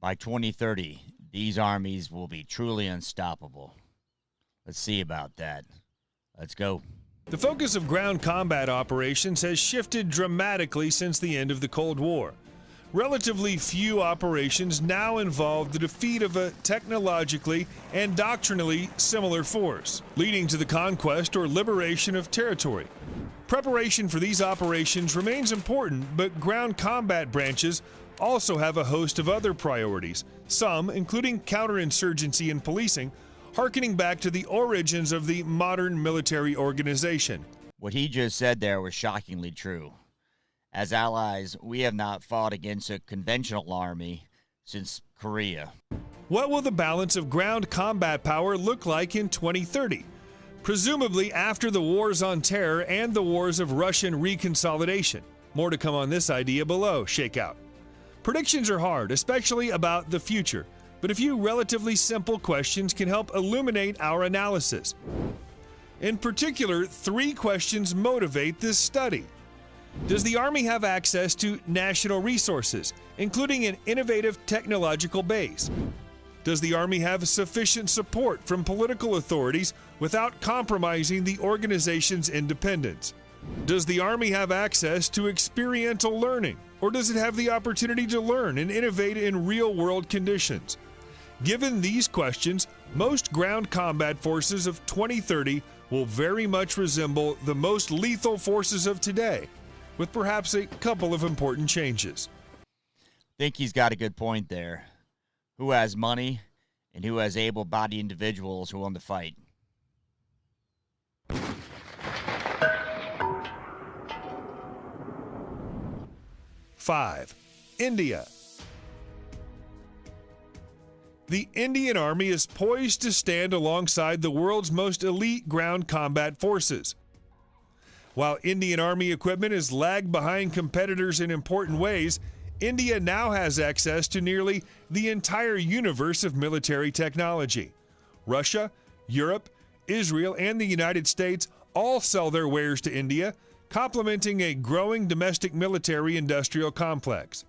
By 2030, these armies will be truly unstoppable. Let's see about that. Let's go. The focus of ground combat operations has shifted dramatically since the end of the Cold War. Relatively few operations now involve the defeat of a technologically and doctrinally similar force, leading to the conquest or liberation of territory. Preparation for these operations remains important, but ground combat branches also have a host of other priorities, some, including counterinsurgency and policing, harkening back to the origins of the modern military organization. What he just said there was shockingly true. As allies, we have not fought against a conventional army since Korea. What will the balance of ground combat power look like in 2030? Presumably after the wars on terror and the wars of Russian reconsolidation. More to come on this idea below, Shakeout. Predictions are hard, especially about the future, but a few relatively simple questions can help illuminate our analysis. In particular, 3 questions motivate this study. Does the Army have access to national resources, including an innovative technological base? Does the Army have sufficient support from political authorities without compromising the organization's independence? Does the Army have access to experiential learning, or does it have the opportunity to learn and innovate in real-world conditions? Given these questions, most ground combat forces of 2030 will very much resemble the most lethal forces of today, with perhaps a couple of important changes. Think he's got a good point there. Who has money and who has able-bodied individuals who want to fight? Five, India. The Indian Army is poised to stand alongside the world's most elite ground combat forces. While Indian Army equipment has lagged behind competitors in important ways, India now has access to nearly the entire universe of military technology. Russia, Europe, Israel, and the United States all sell their wares to India, complementing a growing domestic military-industrial complex.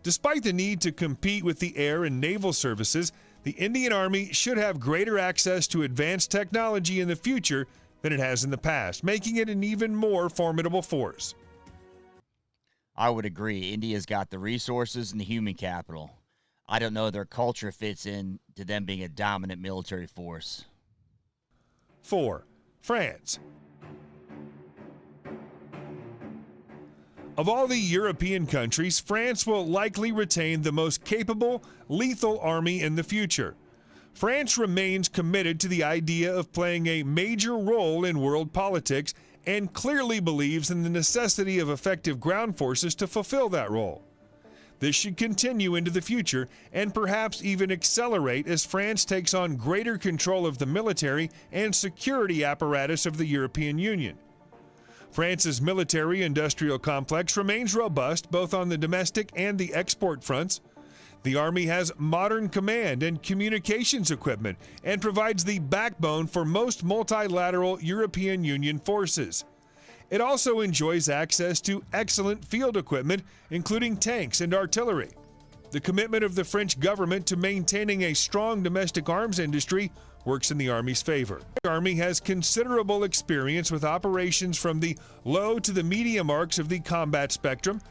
Despite the need to compete with the air and naval services, the Indian Army should have greater access to advanced technology in the future than it has in the past, making it an even more formidable force. I would agree. India's got the resources and the human capital. I don't know their culture fits in to them being a dominant military force. 4. France. Of all the European countries, France will likely retain the most capable, lethal army in the future. France remains committed to the idea of playing a major role in world politics and clearly believes in the necessity of effective ground forces to fulfill that role. This should continue into the future and perhaps even accelerate as France takes on greater control of the military and security apparatus of the European Union. France's military-industrial complex remains robust both on the domestic and the export fronts. The Army has modern command and communications equipment and provides the backbone for most multilateral European Union forces. It also enjoys access to excellent field equipment, including tanks and artillery. The commitment of the French government to maintaining a strong domestic arms industry works in the Army's favor. The Army has considerable experience with operations from the low to the medium arcs of the combat spectrum.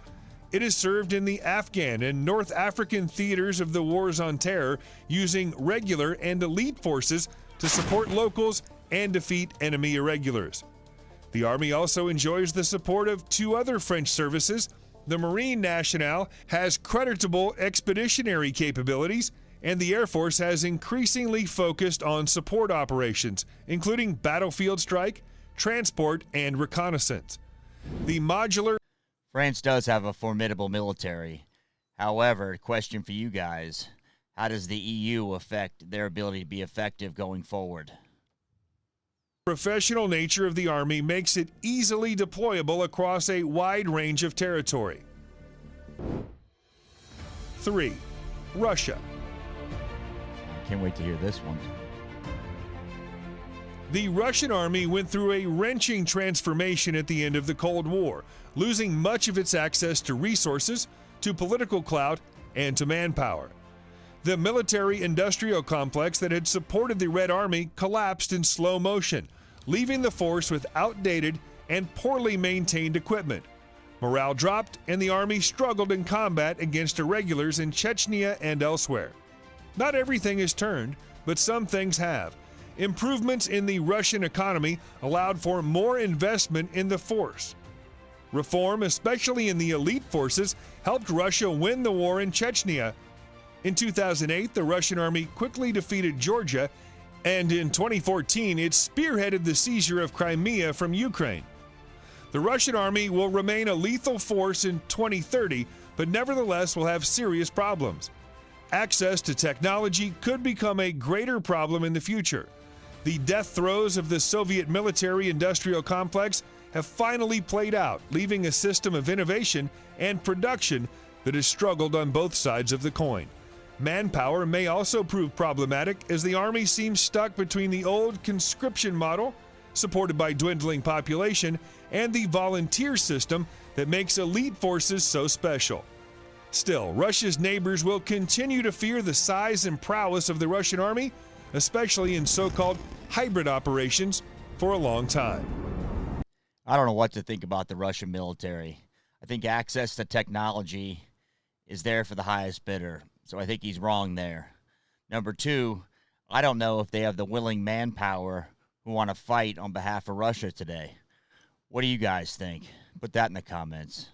It has served in the Afghan and North African theaters of the wars on terror, using regular and elite forces to support locals and defeat enemy irregulars. The Army also enjoys the support of 2 other French services. The Marine Nationale has creditable expeditionary capabilities, and the Air Force has increasingly focused on support operations, including battlefield strike, transport, and reconnaissance. The modular France does have a formidable military. However, question for you guys, how does the EU affect their ability to be effective going forward? Professional nature of the Army makes it easily deployable across a wide range of territory. 3. Russia. Can't wait to hear this one. The Russian Army went through a wrenching transformation at the end of the Cold War, losing much of its access to resources, to political clout, and to manpower. The military-industrial complex that had supported the Red Army collapsed in slow motion, leaving the force with outdated and poorly maintained equipment. Morale dropped, and the army struggled in combat against irregulars in Chechnya and elsewhere. Not everything has turned, but some things have. Improvements in the Russian economy allowed for more investment in the force. Reform, especially in the elite forces, helped Russia win the war in Chechnya. In 2008, the Russian army quickly defeated Georgia, and in 2014, it spearheaded the seizure of Crimea from Ukraine. The Russian army will remain a lethal force in 2030, but nevertheless will have serious problems. Access to technology could become a greater problem in the future. The death throes of the Soviet military-industrial complex have finally played out, leaving a system of innovation and production that has struggled on both sides of the coin. Manpower may also prove problematic as the Army seems stuck between the old conscription model, supported by dwindling population, and the volunteer system that makes elite forces so special. Still, Russia's neighbors will continue to fear the size and prowess of the Russian Army, especially in so-called hybrid operations, for a long time. I don't know what to think about the Russian military. I think access to technology is there for the highest bidder. So I think he's wrong there. Number two, I don't know if they have the willing manpower who want to fight on behalf of Russia today. What do you guys think? Put that in the comments.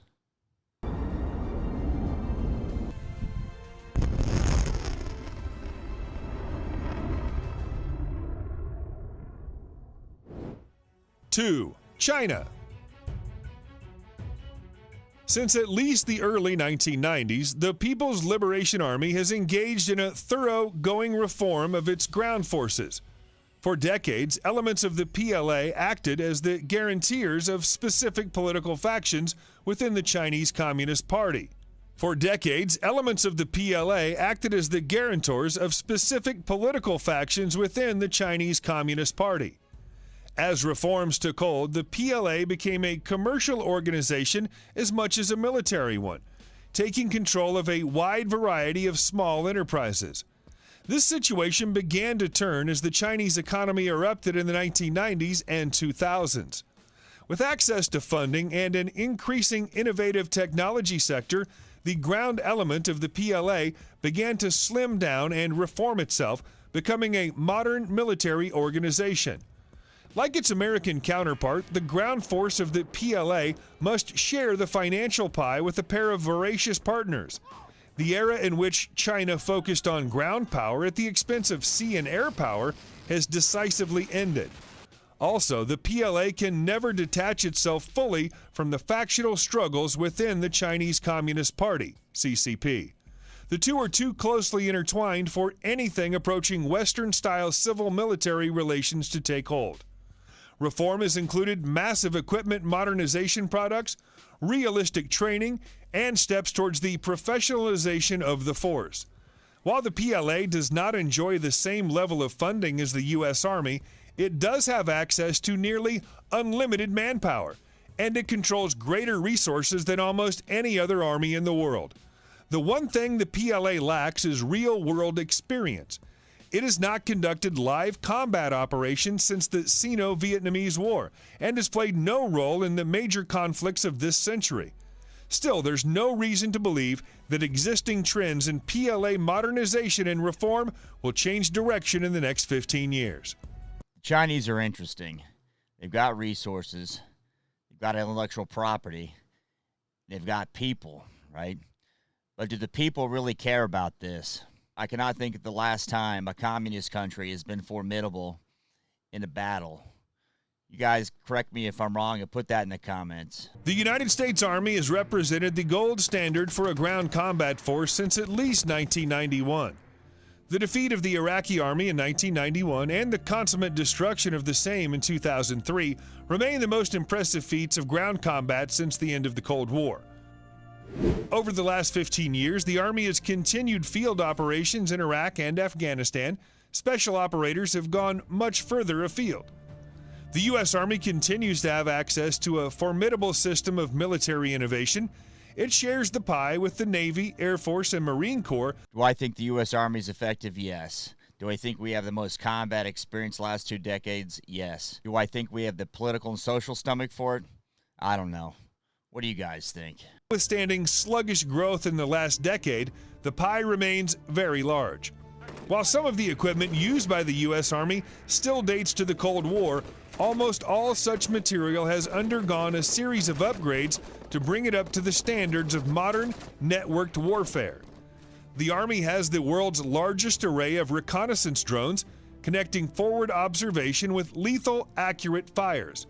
Two, China. Since at least the early 1990s, the People's Liberation Army has engaged in a thoroughgoing reform of its ground forces. For decades, elements of the PLA acted as the guarantors of specific political factions within the Chinese Communist Party. For decades, elements of the PLA acted as the guarantors of specific political factions within the Chinese Communist Party. As reforms took hold, the PLA became a commercial organization as much as a military one, taking control of a wide variety of small enterprises. This situation began to turn as the Chinese economy erupted in the 1990s and 2000s. With access to funding and an increasing innovative technology sector, the ground element of the PLA began to slim down and reform itself, becoming a modern military organization. Like its American counterpart, the ground force of the PLA must share the financial pie with a pair of voracious partners. The era in which China focused on ground power at the expense of sea and air power has decisively ended. Also, the PLA can never detach itself fully from the factional struggles within the Chinese Communist Party, CCP. The two are too closely intertwined for anything approaching Western-style civil-military relations to take hold. Reform has included massive equipment modernization products, realistic training, and steps towards the professionalization of the force. While the PLA does not enjoy the same level of funding as the U.S. Army, it does have access to nearly unlimited manpower, and it controls greater resources than almost any other army in the world. The one thing the PLA lacks is real-world experience. It has not conducted live combat operations since the Sino-Vietnamese War and has played no role in the major conflicts of this century. Still, there's no reason to believe that existing trends in PLA modernization and reform will change direction in the next 15 years. The Chinese are interesting. They've got resources. They've got intellectual property. They've got people, right? But do the people really care about this? I cannot think of the last time a communist country has been formidable in a battle. You guys correct me if I'm wrong and put that in the comments. The United States Army has represented the gold standard for a ground combat force since at least 1991. The defeat of the Iraqi Army in 1991 and the consummate destruction of the same in 2003 remain the most impressive feats of ground combat since the end of the Cold War. Over the last 15 years, the Army has continued field operations in Iraq and Afghanistan. Special operators have gone much further afield. The U.S. Army continues to have access to a formidable system of military innovation. It shares the pie with the Navy, Air Force, and Marine Corps. Do I think the U.S. Army is effective? Yes. Do I think we have the most combat experience the last 2 decades? Yes. Do I think we have the political and social stomach for it? I don't know. What do you guys think? Withstanding sluggish growth in the last decade, the pie remains very large. While some of the equipment used by the U.S. Army still dates to the Cold War, almost all such material has undergone a series of upgrades to bring it up to the standards of modern, networked warfare. The Army has the world's largest array of reconnaissance drones, connecting forward observation with lethal, accurate fires.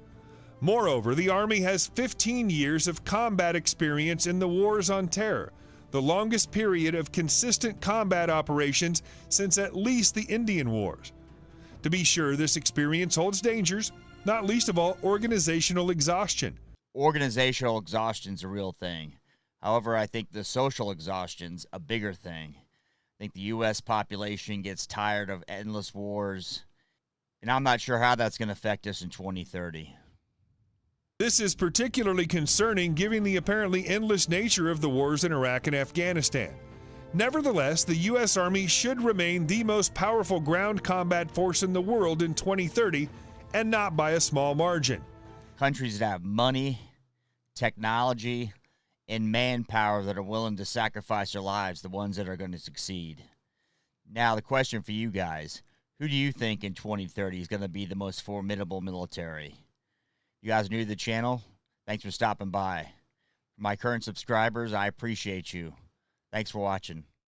Moreover, the Army has 15 years of combat experience in the wars on terror, the longest period of consistent combat operations since at least the Indian Wars. To be sure, this experience holds dangers, not least of all organizational exhaustion. Organizational exhaustion's a real thing. However, I think the social exhaustion's a bigger thing. I think the U.S. population gets tired of endless wars, and I'm not sure how that's going to affect us in 2030. This is particularly concerning given the apparently endless nature of the wars in Iraq and Afghanistan. Nevertheless, the U.S. Army should remain the most powerful ground combat force in the world in 2030, and not by a small margin. Countries that have money, technology, and manpower that are willing to sacrifice their lives, the ones that are going to succeed. Now, the question for you guys, who do you think in 2030 is going to be the most formidable military? You guys are new to the channel? Thanks for stopping by. For my current subscribers, I appreciate you. Thanks for watching.